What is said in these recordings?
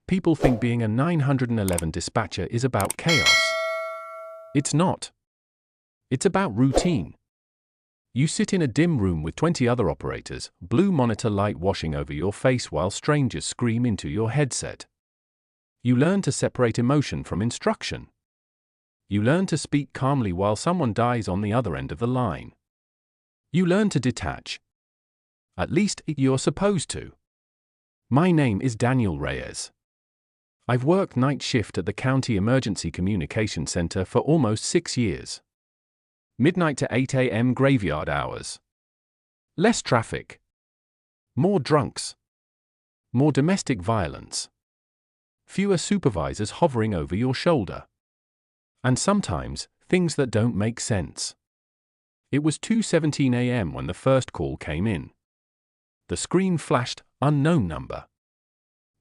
People think being a 911 dispatcher is about chaos. It's not. It's about routine. You sit in a dim room with 20 other operators, blue monitor light washing over your face while strangers scream into your headset. You learn to separate emotion from instruction. You learn to speak calmly while someone dies on the other end of the line. You learn to detach. At least, you're supposed to. My name is Daniel Reyes. I've worked night shift at the County Emergency Communication Center for almost 6 years. Midnight to 8 a.m. graveyard hours. Less traffic. More drunks. More domestic violence. Fewer supervisors hovering over your shoulder. And sometimes, things that don't make sense. It was 2:17 a.m. when the first call came in. The screen flashed, unknown number.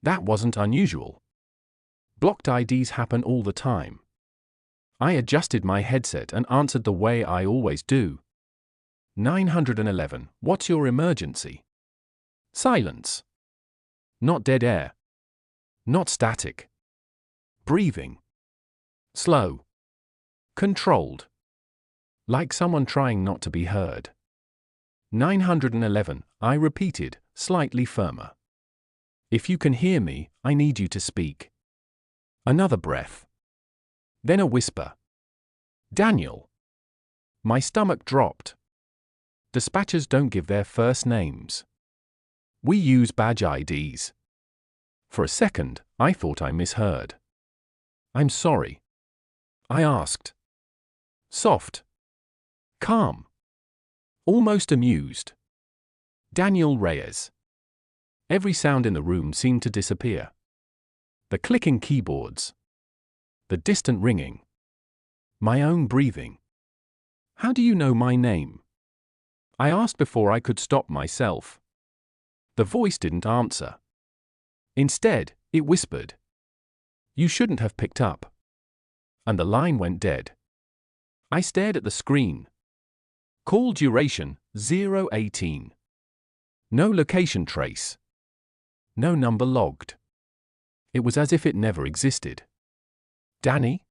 That wasn't unusual. Blocked IDs happen all the time. I adjusted my headset and answered the way I always do. 911, what's your emergency? Silence. Not dead air. Not static. Breathing. Slow. Controlled. Like someone trying not to be heard. 911, I repeated, slightly firmer. If you can hear me, I need you to speak. Another breath. Then a whisper. Daniel. My stomach dropped. Dispatchers don't give their first names. We use badge IDs. For a second, I thought I misheard. I'm sorry. I asked. Soft. Calm. Almost amused. Daniel Reyes. Every sound in the room seemed to disappear. The clicking keyboards. The distant ringing. My own breathing. How do you know my name? I asked before I could stop myself. The voice didn't answer. Instead, it whispered. You shouldn't have picked up. And the line went dead. I stared at the screen. Call duration, 018. No location trace. No number logged. It was as if it never existed. Danny?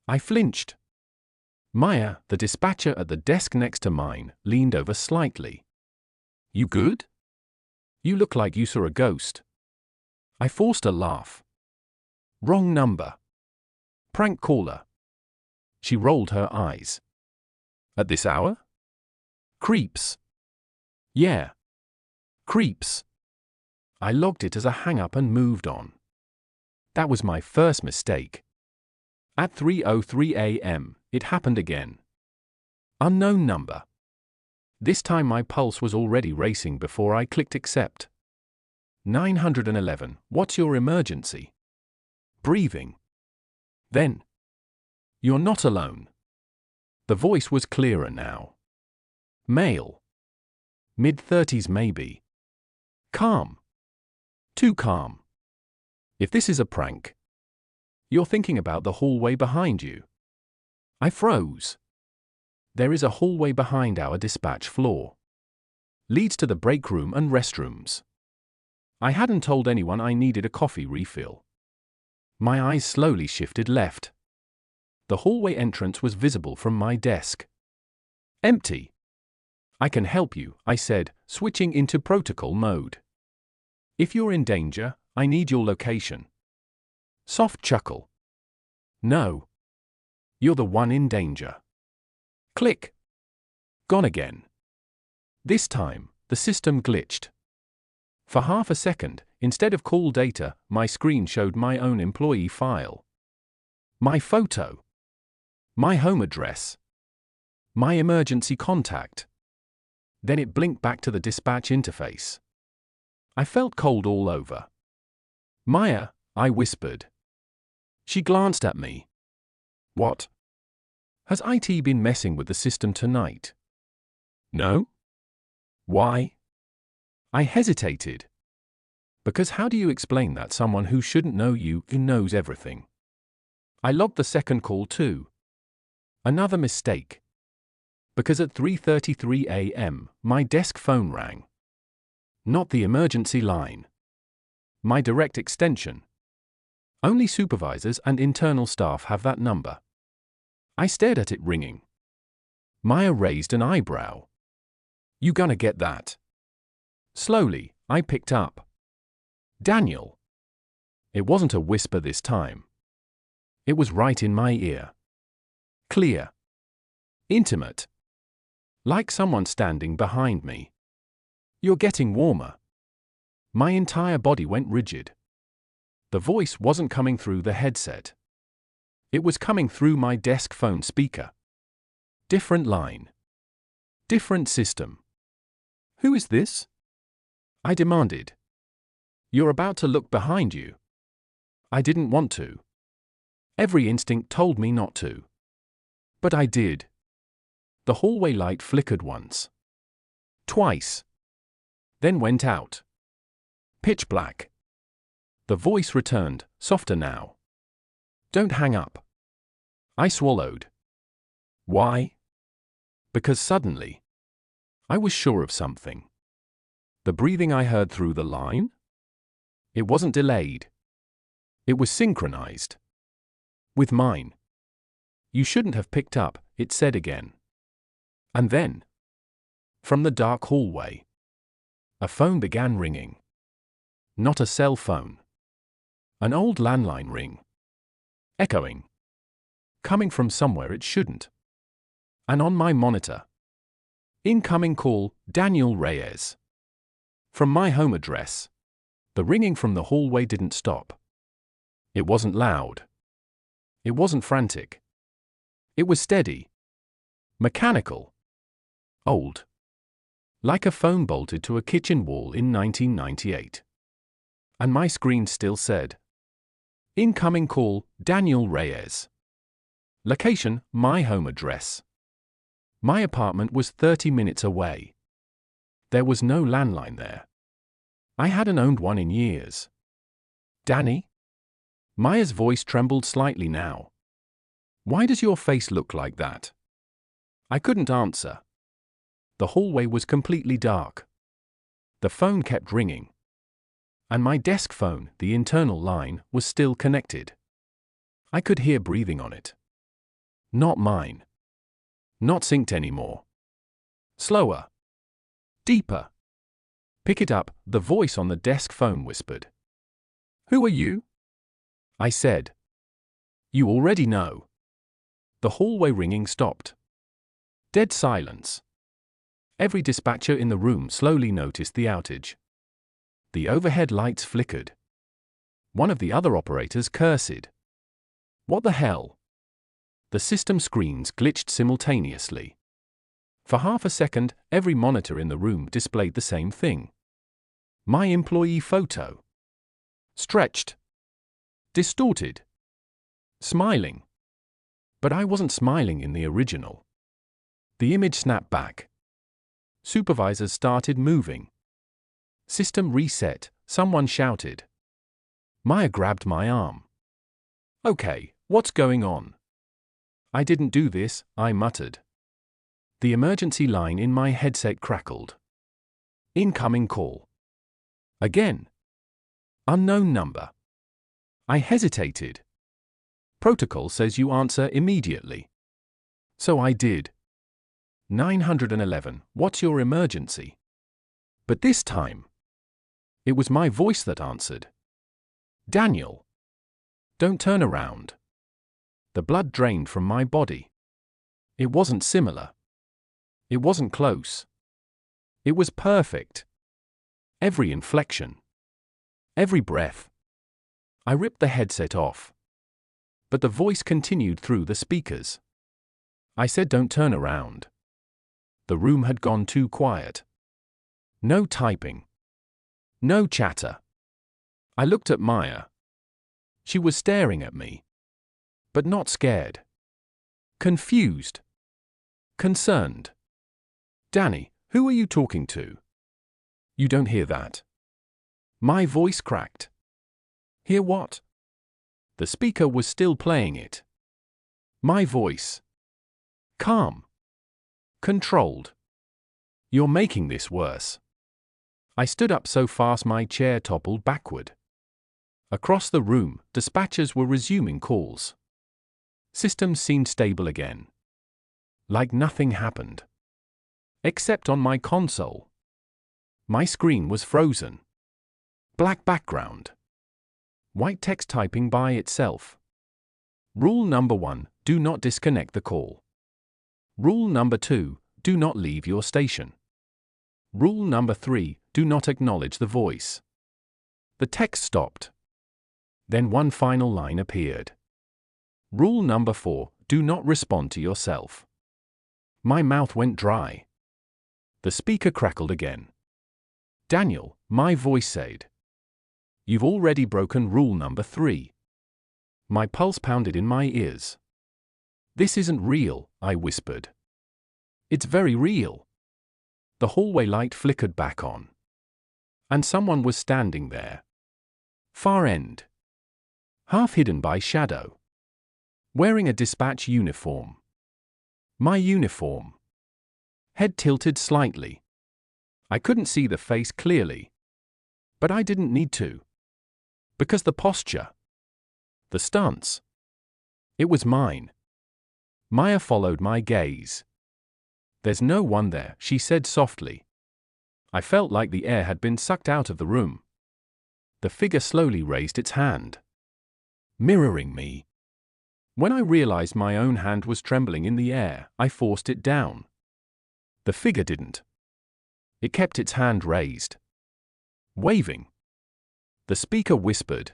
I flinched. Maya, the dispatcher at the desk next to mine, leaned over slightly. You good? You look like you saw a ghost. I forced a laugh. Wrong number. Prank caller. She rolled her eyes. At this hour? Creeps. Yeah. Creeps. I logged it as a hang-up and moved on. That was my first mistake. At 3:03 a.m., it happened again. Unknown number. This time my pulse was already racing before I clicked accept. 911, what's your emergency? Breathing. Then. You're not alone. The voice was clearer now. Male. Mid-30s maybe. Calm. Too calm. If this is a prank. You're thinking about the hallway behind you. I froze. There is a hallway behind our dispatch floor. Leads to the break room and restrooms. I hadn't told anyone I needed a coffee refill. My eyes slowly shifted left. The hallway entrance was visible from my desk. Empty. I can help you, I said, switching into protocol mode. If you're in danger, I need your location. Soft chuckle. No. You're the one in danger. Click. Gone again. This time, the system glitched. For half a second, instead of call data, my screen showed my own employee file. My photo. My home address. My emergency contact. Then it blinked back to the dispatch interface. I felt cold all over. Maya, I whispered. She glanced at me. What? Has IT been messing with the system tonight? No? Why? I hesitated. Because how do you explain that someone who shouldn't know you knows everything? I logged the second call too. Another mistake. Because at 3:33 a.m., my desk phone rang. Not the emergency line. My direct extension. Only supervisors and internal staff have that number. I stared at it ringing. Maya raised an eyebrow. You gonna get that? Slowly, I picked up. Daniel. It wasn't a whisper this time. It was right in my ear. Clear. Intimate. Like someone standing behind me. You're getting warmer. My entire body went rigid. The voice wasn't coming through the headset. It was coming through my desk phone speaker. Different line. Different system. Who is this? I demanded. You're about to look behind you. I didn't want to. Every instinct told me not to. But I did. The hallway light flickered once. Twice. Then went out. Pitch black. The voice returned, softer now. Don't hang up. I swallowed. Why? Because suddenly, I was sure of something. The breathing I heard through the line? It wasn't delayed. It was synchronized. With mine. You shouldn't have picked up, it said again. And then, from the dark hallway, a phone began ringing. Not a cell phone. An old landline ring. Echoing. Coming from somewhere it shouldn't. And on my monitor. Incoming call, Daniel Reyes. From my home address. The ringing from the hallway didn't stop. It wasn't loud. It wasn't frantic. It was steady. Mechanical. Old. Like a phone bolted to a kitchen wall in 1998. And my screen still said, Incoming call, Daniel Reyes. Location, my home address. My apartment was 30 minutes away. There was no landline there. I hadn't owned one in years. Danny? Maya's voice trembled slightly now. Why does your face look like that? I couldn't answer. The hallway was completely dark. The phone kept ringing. And my desk phone, the internal line, was still connected. I could hear breathing on it. Not mine. Not synced anymore. Slower. Deeper. Pick it up, the voice on the desk phone whispered. Who are you? I said. You already know. The hallway ringing stopped. Dead silence. Every dispatcher in the room slowly noticed the outage. The overhead lights flickered. One of the other operators cursed. What the hell? The system screens glitched simultaneously. For half a second, every monitor in the room displayed the same thing. My employee photo. Stretched. Distorted. Smiling. But I wasn't smiling in the original. The image snapped back. Supervisors started moving. System reset, someone shouted. Maya grabbed my arm. Okay, what's going on? I didn't do this, I muttered. The emergency line in my headset crackled. Incoming call. Again. Unknown number. I hesitated. Protocol says you answer immediately. So I did. 911, what's your emergency? But this time, it was my voice that answered. Daniel. Don't turn around. The blood drained from my body. It wasn't similar. It wasn't close. It was perfect. Every inflection. Every breath. I ripped the headset off. But the voice continued through the speakers. I said don't turn around. The room had gone too quiet. No typing. No chatter. I looked at Maya. She was staring at me. But not scared. Confused. Concerned. Danny, who are you talking to? You don't hear that. My voice cracked. Hear what? The speaker was still playing it. My voice. Calm. Controlled. You're making this worse. I stood up so fast my chair toppled backward. Across the room, dispatchers were resuming calls. Systems seemed stable again. Like nothing happened. Except on my console. My screen was frozen. Black background. White text typing by itself. Rule number 1, do not disconnect the call. Rule number 2, do not leave your station. Rule number 3, do not acknowledge the voice. The text stopped. Then one final line appeared. Rule number 4, do not respond to yourself. My mouth went dry. The speaker crackled again. Daniel, my voice said. You've already broken rule number 3. My pulse pounded in my ears. This isn't real, I whispered. It's very real. The hallway light flickered back on. And someone was standing there. Far end. Half hidden by shadow. Wearing a dispatch uniform. My uniform. Head tilted slightly. I couldn't see the face clearly. But I didn't need to. Because the posture. The stance. It was mine. Maya followed my gaze. There's no one there, she said softly. I felt like the air had been sucked out of the room. The figure slowly raised its hand. Mirroring me. When I realized my own hand was trembling in the air, I forced it down. The figure didn't. It kept its hand raised. Waving. The speaker whispered.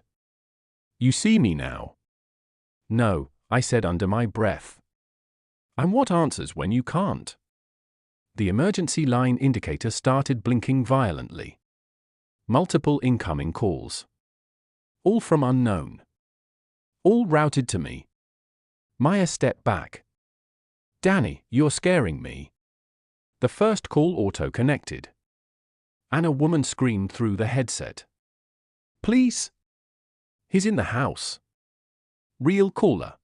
You see me now? No, I said under my breath. And what answers when you can't? The emergency line indicator started blinking violently. Multiple incoming calls. All from unknown. All routed to me. Maya stepped back. Danny, you're scaring me. The first call auto-connected. And a woman screamed through the headset. Please? He's in the house. Real caller.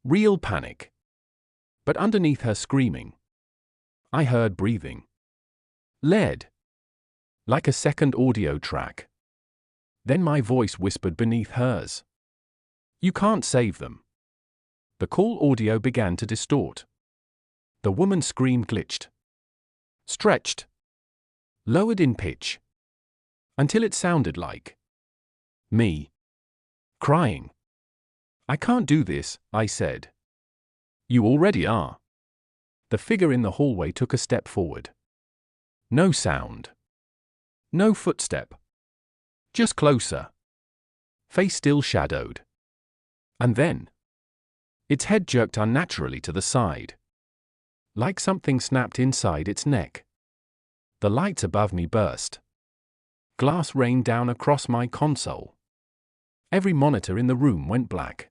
Real panic. But underneath her screaming, I heard breathing. Lead. Like a second audio track. Then my voice whispered beneath hers. You can't save them. The call audio began to distort. The woman's scream glitched. Stretched. Lowered in pitch. Until it sounded like me. Crying. I can't do this, I said. You already are. The figure in the hallway took a step forward. No sound. No footstep. Just closer. Face still shadowed. And then, its head jerked unnaturally to the side. Like something snapped inside its neck. The lights above me burst. Glass rained down across my console. Every monitor in the room went black.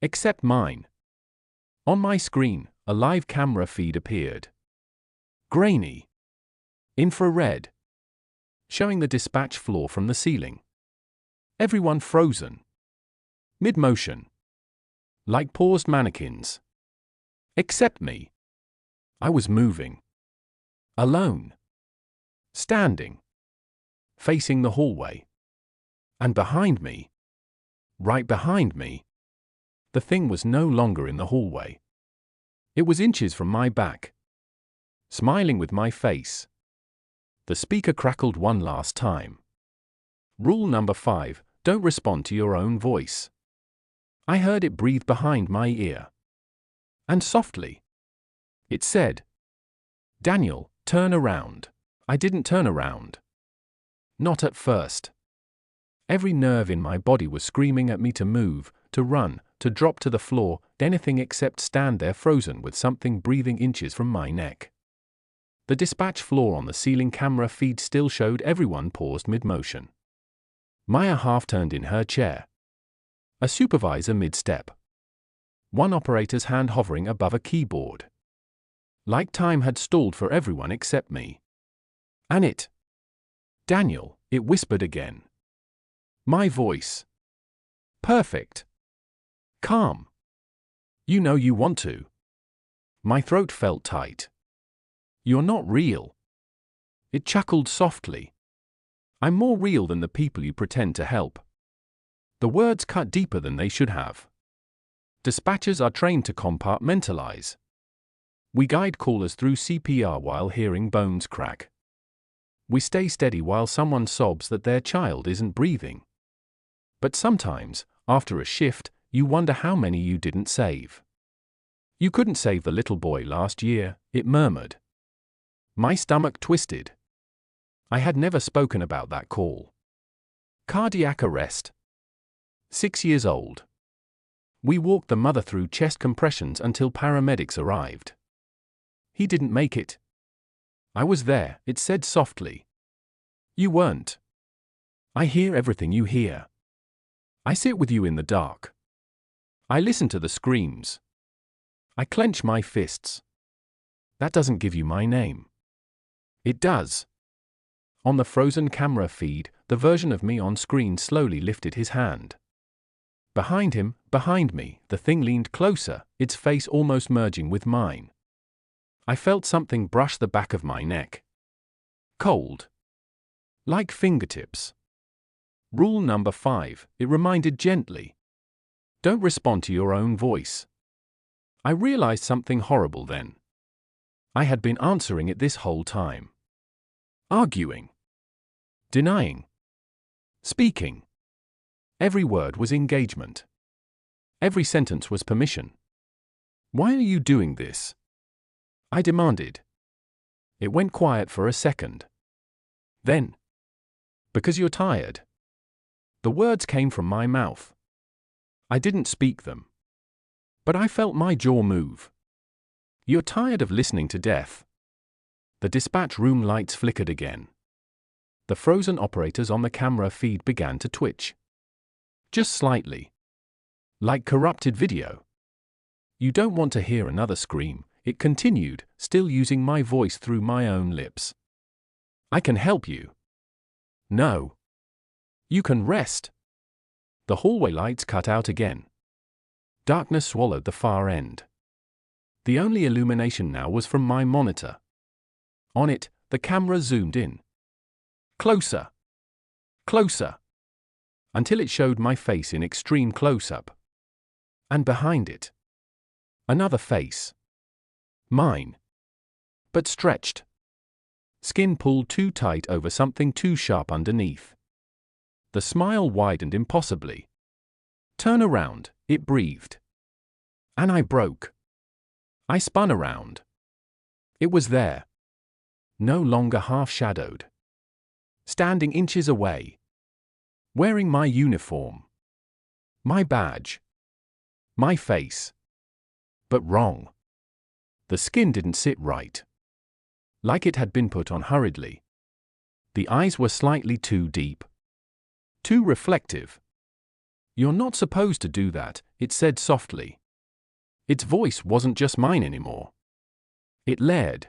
Except mine. On my screen, a live camera feed appeared. Grainy. Infrared. Showing the dispatch floor from the ceiling. Everyone frozen. Mid-motion. Like paused mannequins. Except me. I was moving. Alone. Standing. Facing the hallway. And behind me. Right behind me. The thing was no longer in the hallway. It was inches from my back. Smiling with my face. The speaker crackled one last time. Rule number 5, don't respond to your own voice. I heard it breathe behind my ear. And softly. It said, Daniel, turn around. I didn't turn around. Not at first. Every nerve in my body was screaming at me to move, to run, to drop to the floor, anything except stand there frozen with something breathing inches from my neck. The dispatch floor on the ceiling camera feed still showed everyone paused mid-motion. Maya half-turned in her chair. A supervisor mid-step. One operator's hand hovering above a keyboard. Like time had stalled for everyone except me. And it. Daniel, it whispered again. My voice. Perfect. Calm. You know you want to. My throat felt tight. You're not real. It chuckled softly. I'm more real than the people you pretend to help. The words cut deeper than they should have. Dispatchers are trained to compartmentalize. We guide callers through CPR while hearing bones crack. We stay steady while someone sobs that their child isn't breathing. But sometimes, after a shift, you wonder how many you didn't save. You couldn't save the little boy last year, it murmured. My stomach twisted. I had never spoken about that call. Cardiac arrest. 6 years old. We walked the mother through chest compressions until paramedics arrived. He didn't make it. I was there, it said softly. You weren't. I hear everything you hear. I sit with you in the dark. I listen to the screams. I clench my fists. That doesn't give you my name. It does. On the frozen camera feed, the version of me on screen slowly lifted his hand. Behind him, behind me, the thing leaned closer, its face almost merging with mine. I felt something brush the back of my neck. Cold. Like fingertips. Rule number 5, it reminded gently. Don't respond to your own voice. I realized something horrible then. I had been answering it this whole time. Arguing. Denying. Speaking. Every word was engagement. Every sentence was permission. Why are you doing this? I demanded. It went quiet for a second. Then. Because you're tired. The words came from my mouth. I didn't speak them. But I felt my jaw move. You're tired of listening to death. The dispatch room lights flickered again. The frozen operators on the camera feed began to twitch. Just slightly. Like corrupted video. You don't want to hear another scream, it continued, still using my voice through my own lips. I can help you. No. You can rest. The hallway lights cut out again. Darkness swallowed the far end. The only illumination now was from my monitor. On it, the camera zoomed in. Closer. Closer. Until it showed my face in extreme close-up. And behind it. Another face. Mine. But stretched. Skin pulled too tight over something too sharp underneath. The smile widened impossibly. Turn around, it breathed. And I broke. I spun around. It was there. No longer half-shadowed. Standing inches away. Wearing my uniform. My badge. My face. But wrong. The skin didn't sit right. Like it had been put on hurriedly. The eyes were slightly too deep. Too reflective. You're not supposed to do that, it said softly. Its voice wasn't just mine anymore. It layered.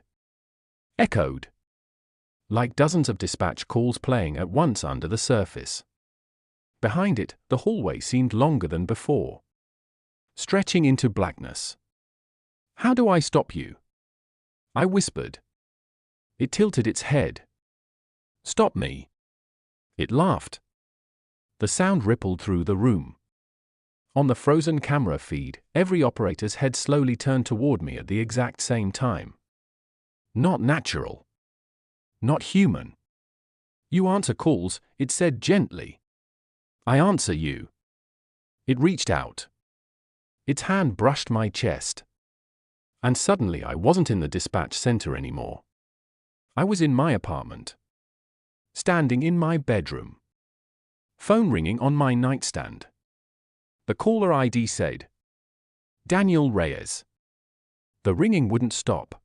Echoed. Like dozens of dispatch calls playing at once under the surface. Behind it, the hallway seemed longer than before. Stretching into blackness. How do I stop you? I whispered. It tilted its head. Stop me. It laughed. The sound rippled through the room. On the frozen camera feed, every operator's head slowly turned toward me at the exact same time. Not natural. Not human. You answer calls, it said gently. I answer you. It reached out. Its hand brushed my chest. And suddenly I wasn't in the dispatch center anymore. I was in my apartment. Standing in my bedroom. Phone ringing on my nightstand. The caller ID said, Daniel Reyes. The ringing wouldn't stop.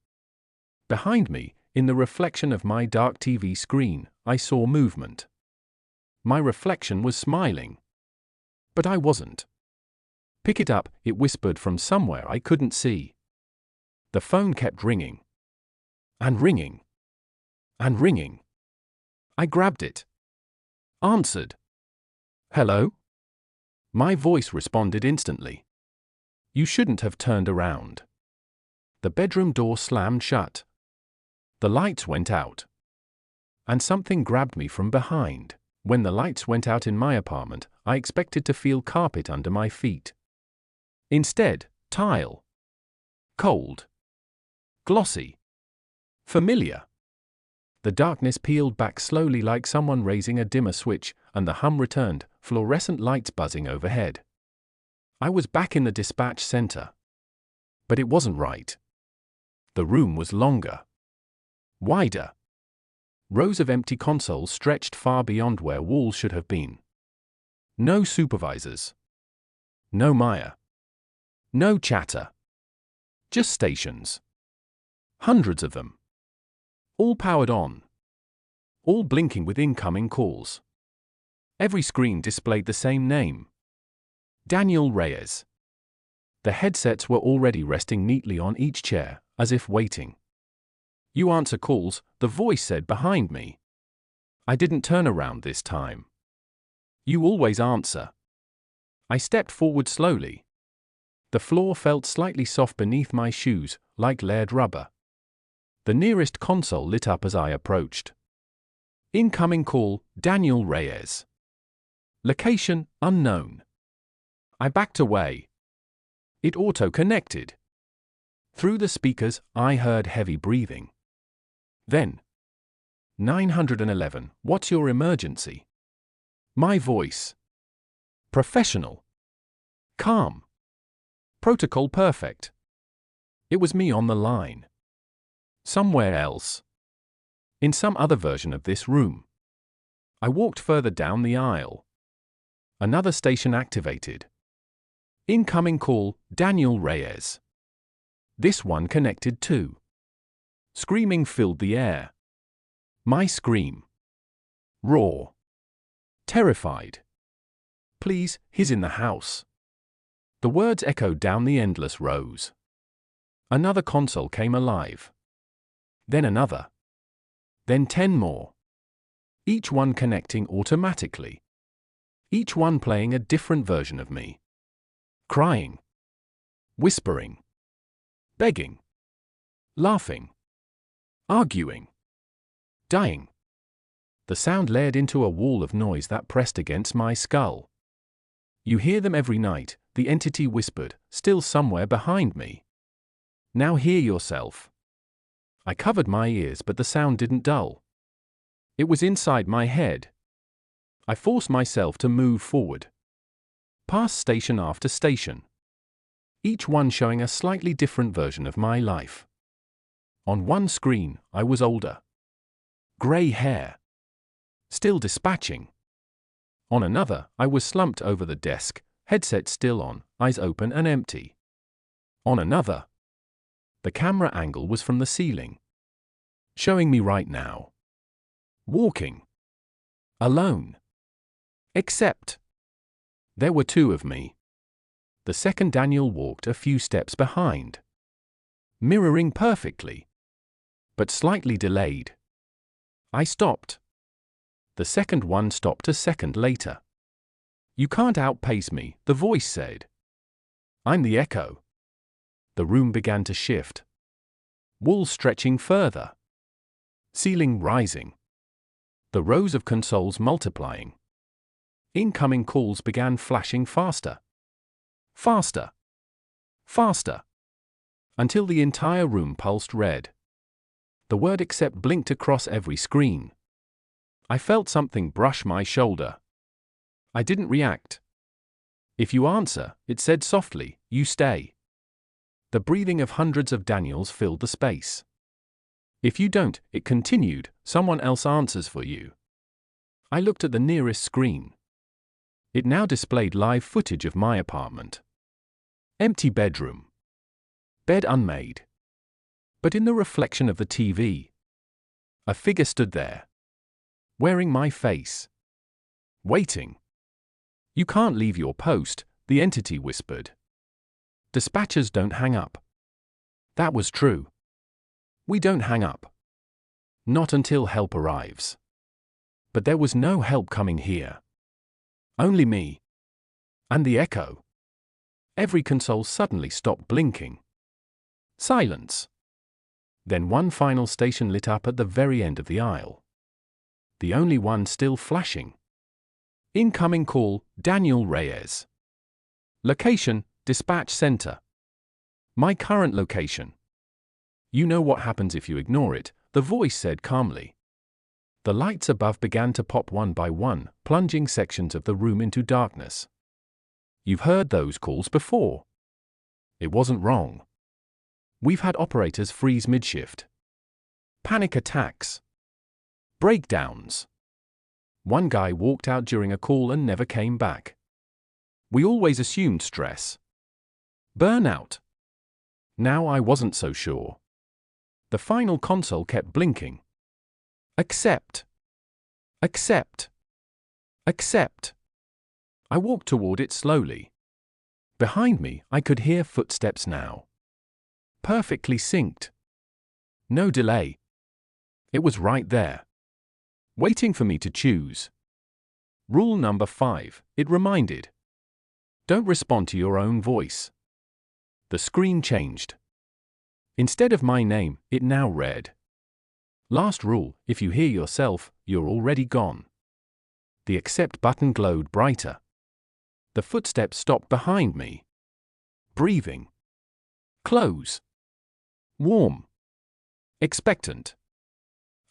Behind me, in the reflection of my dark TV screen, I saw movement. My reflection was smiling. But I wasn't. Pick it up, it whispered from somewhere I couldn't see. The phone kept ringing. And ringing. And ringing. I grabbed it. Answered. Hello? My voice responded instantly. You shouldn't have turned around. The bedroom door slammed shut. The lights went out. And something grabbed me from behind, When the lights went out in my apartment, I expected to feel carpet under my feet. Instead, tile. Cold. Glossy. Familiar. The darkness peeled back slowly like someone raising a dimmer switch, and the hum returned, fluorescent lights buzzing overhead. I was back in the dispatch center. But it wasn't right. The room was longer. Wider. Rows of empty consoles stretched far beyond where walls should have been. No supervisors. No Maya. No chatter. Just stations. Hundreds of them. All powered on. All blinking with incoming calls. Every screen displayed the same name. Daniel Reyes. The headsets were already resting neatly on each chair, as if waiting. "You answer calls," the voice said behind me. I didn't turn around this time. "You always answer." I stepped forward slowly. The floor felt slightly soft beneath my shoes, like layered rubber. The nearest console lit up as I approached. Incoming call, Daniel Reyes. Location, unknown. I backed away. It auto-connected. Through the speakers, I heard heavy breathing. Then, 911, what's your emergency? My voice. Professional. Calm. Protocol perfect. It was me on the line. Somewhere else. In some other version of this room. I walked further down the aisle. Another station activated. Incoming call, Daniel Reyes. This one connected too. Screaming filled the air. My scream. Raw. Terrified. "Please, he's in the house." The words echoed down the endless rows. Another console came alive. Then another. Then 10 more. Each one connecting automatically. Each one playing a different version of me. Crying. Whispering. Begging. Laughing. Arguing. Dying. The sound layered into a wall of noise that pressed against my skull. "You hear them every night," the entity whispered, still somewhere behind me. "Now hear yourself." I covered my ears, but the sound didn't dull. It was inside my head. I forced myself to move forward. Past station after station. Each one showing a slightly different version of my life. On one screen, I was older. Grey hair. Still dispatching. On another, I was slumped over the desk, headset still on, eyes open and empty. On another, the camera angle was from the ceiling. Showing me right now. Walking. Alone. Except. There were 2 of me. The second Daniel walked a few steps behind. Mirroring perfectly. But slightly delayed. I stopped. The second one stopped a second later. "You can't outpace me," the voice said. "I'm the echo." The room began to shift. Walls stretching further. Ceiling rising. The rows of consoles multiplying. Incoming calls began flashing faster. Faster. Faster. Until the entire room pulsed red. The word "accept" blinked across every screen. I felt something brush my shoulder. I didn't react. "If you answer," it said softly, "you stay." The breathing of hundreds of Daniels filled the space. "If you don't," it continued, "someone else answers for you." I looked at the nearest screen. It now displayed live footage of my apartment. Empty bedroom. Bed unmade. But in the reflection of the TV, a figure stood there. Wearing my face. Waiting. "You can't leave your post," the entity whispered. "Dispatchers don't hang up." That was true. We don't hang up. Not until help arrives. But there was no help coming here. Only me. And the echo. Every console suddenly stopped blinking. Silence. Then one final station lit up at the very end of the aisle. The only one still flashing. Incoming call, Daniel Reyes. Location, Dispatch Center. My current location. You know what happens if you ignore it, the voice said calmly. The lights above began to pop one by one, plunging sections of the room into darkness. You've heard those calls before. It wasn't wrong. We've had operators freeze mid-shift. Panic attacks. Breakdowns. One guy walked out during a call and never came back. We always assumed stress. Burnout. Now I wasn't so sure. The final console kept blinking. Accept. Accept. Accept. I walked toward it slowly. Behind me, I could hear footsteps now. Perfectly synced. No delay. It was right there, waiting for me to choose. Rule number 5, it reminded. Don't respond to your own voice. The screen changed. Instead of my name, it now read. Last rule, if you hear yourself, you're already gone. The accept button glowed brighter. The footsteps stopped behind me. Breathing. Close. Warm. Expectant.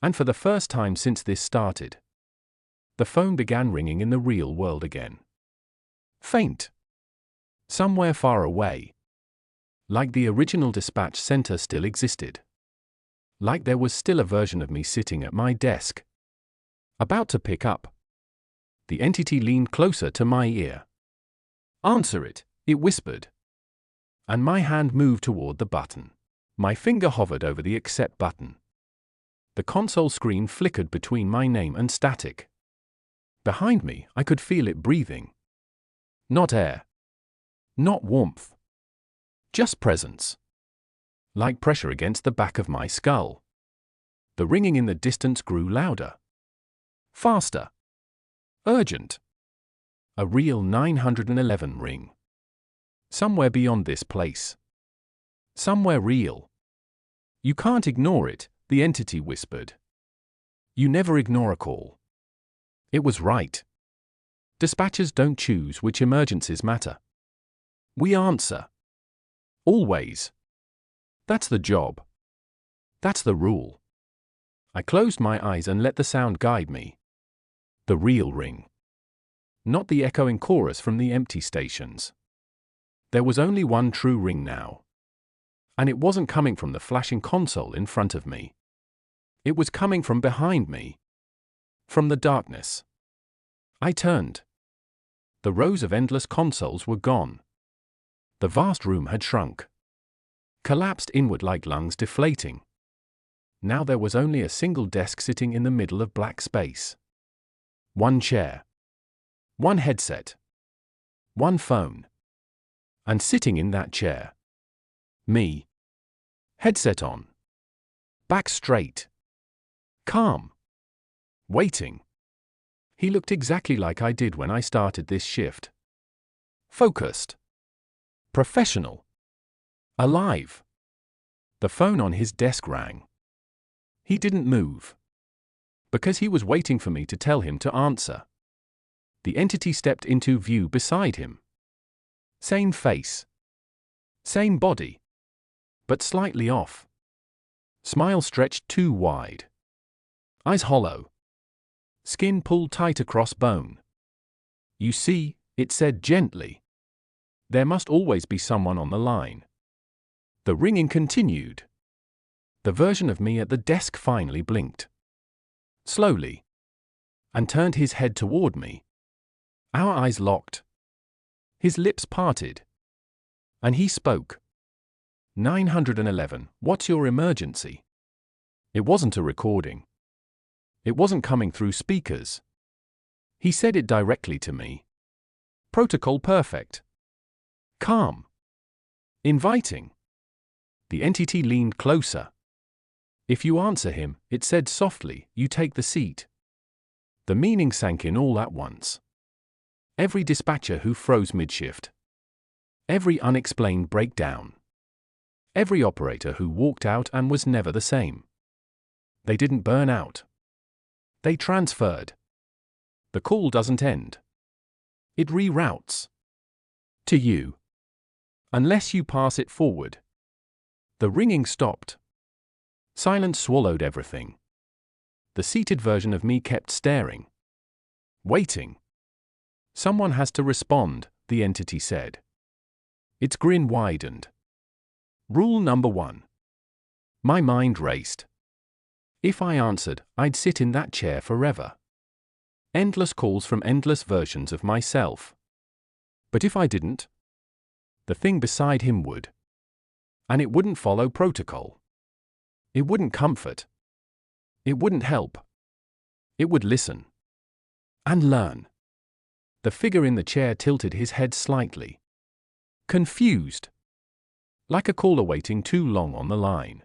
And for the first time since this started, the phone began ringing in the real world again. Faint. Somewhere far away. Like the original dispatch center still existed. Like there was still a version of me sitting at my desk. About to pick up. The entity leaned closer to my ear. Answer it, it whispered. And my hand moved toward the button. My finger hovered over the accept button. The console screen flickered between my name and static. Behind me, I could feel it breathing. Not air. Not warmth. Just presence. Like pressure against the back of my skull. The ringing in the distance grew louder. Faster. Urgent. A real 911 ring. Somewhere beyond this place. Somewhere real. You can't ignore it, the entity whispered. You never ignore a call. It was right. Dispatchers don't choose which emergencies matter. We answer. Always. That's the job. That's the rule. I closed my eyes and let the sound guide me. The real ring. Not the echoing chorus from the empty stations. There was only one true ring now. And it wasn't coming from the flashing console in front of me. It was coming from behind me. From the darkness. I turned. The rows of endless consoles were gone. The vast room had shrunk. Collapsed inward like lungs deflating. Now there was only a single desk sitting in the middle of black space. One chair. One headset. One phone. And sitting in that chair. Me. Headset on. Back straight. Calm. Waiting. He looked exactly like I did when I started this shift. Focused. Professional. Alive. The phone on his desk rang. He didn't move. Because he was waiting for me to tell him to answer. The entity stepped into view beside him. Same face. Same body. But slightly off. Smile stretched too wide. Eyes hollow. Skin pulled tight across bone. You see, it said gently. There must always be someone on the line. The ringing continued. The version of me at the desk finally blinked. Slowly. And turned his head toward me. Our eyes locked. His lips parted. And he spoke. 911, what's your emergency? It wasn't a recording. It wasn't coming through speakers. He said it directly to me. Protocol perfect. Calm. Inviting. The entity leaned closer. If you answer him, it said softly, you take the seat. The meaning sank in all at once. Every dispatcher who froze mid-shift. Every unexplained breakdown. Every operator who walked out and was never the same. They didn't burn out. They transferred. The call doesn't end. It reroutes. To you. Unless you pass it forward. The ringing stopped. Silence swallowed everything. The seated version of me kept staring. Waiting. Someone has to respond, the entity said. Its grin widened. Rule number 1. My mind raced. If I answered, I'd sit in that chair forever. Endless calls from endless versions of myself. But if I didn't, the thing beside him would. And it wouldn't follow protocol. It wouldn't comfort. It wouldn't help. It would listen. And learn. The figure in the chair tilted his head slightly. Confused. Like a caller waiting too long on the line.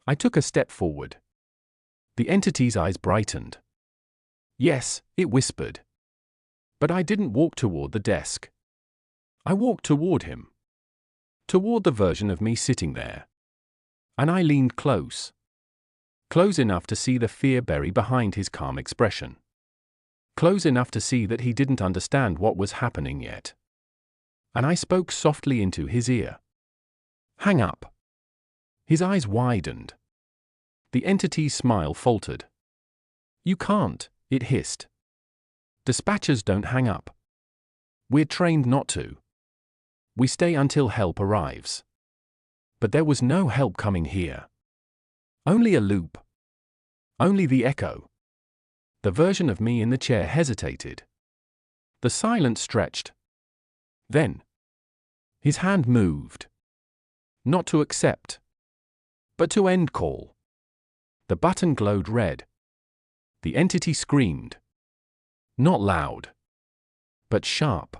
I took a step forward. The entity's eyes brightened. Yes, it whispered. But I didn't walk toward the desk. I walked toward him. Toward the version of me sitting there. And I leaned close. Close enough to see the fear bury behind his calm expression. Close enough to see that he didn't understand what was happening yet. And I spoke softly into his ear. Hang up. His eyes widened. The entity's smile faltered. You can't, it hissed. Dispatchers don't hang up. We're trained not to. We stay until help arrives. But there was no help coming here. Only a loop. Only the echo. The version of me in the chair hesitated. The silence stretched. Then, his hand moved. Not to accept, but to end call. The button glowed red. The entity screamed. Not loud, but sharp.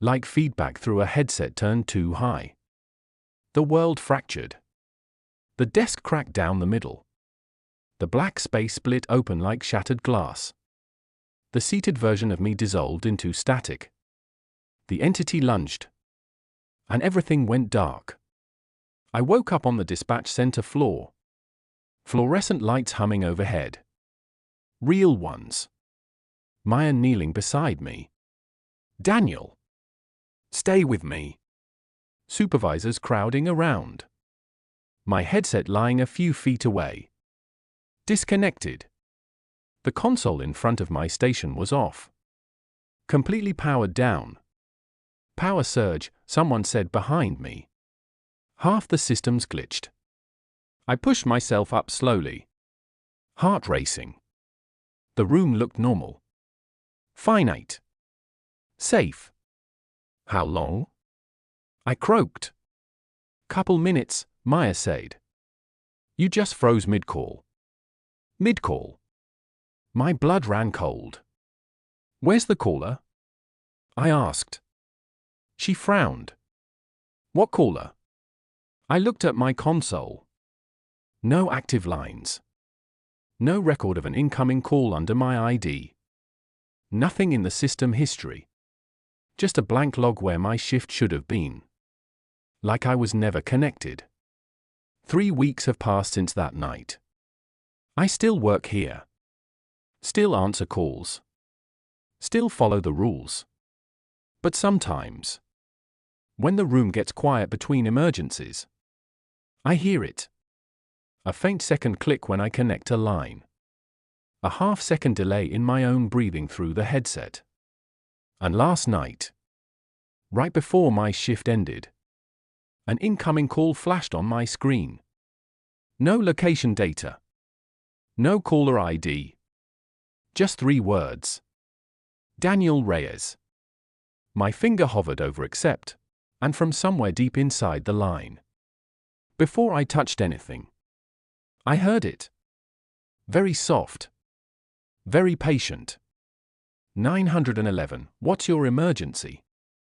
Like feedback through a headset turned too high. The world fractured. The desk cracked down the middle. The black space split open like shattered glass. The seated version of me dissolved into static. The entity lunged. And everything went dark. I woke up on the dispatch center floor. Fluorescent lights humming overhead. Real ones. Maya kneeling beside me. Daniel. Stay with me. Supervisors crowding around. My headset lying a few feet away. Disconnected. The console in front of my station was off. Completely powered down. Power surge, someone said behind me. Half the systems glitched. I pushed myself up slowly. Heart racing. The room looked normal. Finite. Safe. How long? I croaked. Couple minutes, Maya said. You just froze mid-call. Mid-call. My blood ran cold. Where's the caller? I asked. She frowned. What caller? I looked at my console. No active lines. No record of an incoming call under my ID. Nothing in the system history. Just a blank log where my shift should have been. Like I was never connected. 3 weeks have passed since that night. I still work here. Still answer calls. Still follow the rules. But sometimes, when the room gets quiet between emergencies, I hear it. A faint second click when I connect a line. A half-second delay in my own breathing through the headset. And last night, right before my shift ended, an incoming call flashed on my screen. No location data. No caller ID. Just 3 words. Daniel Reyes. My finger hovered over accept, and from somewhere deep inside the line. Before I touched anything, I heard it. Very soft. Very patient. 911, what's your emergency?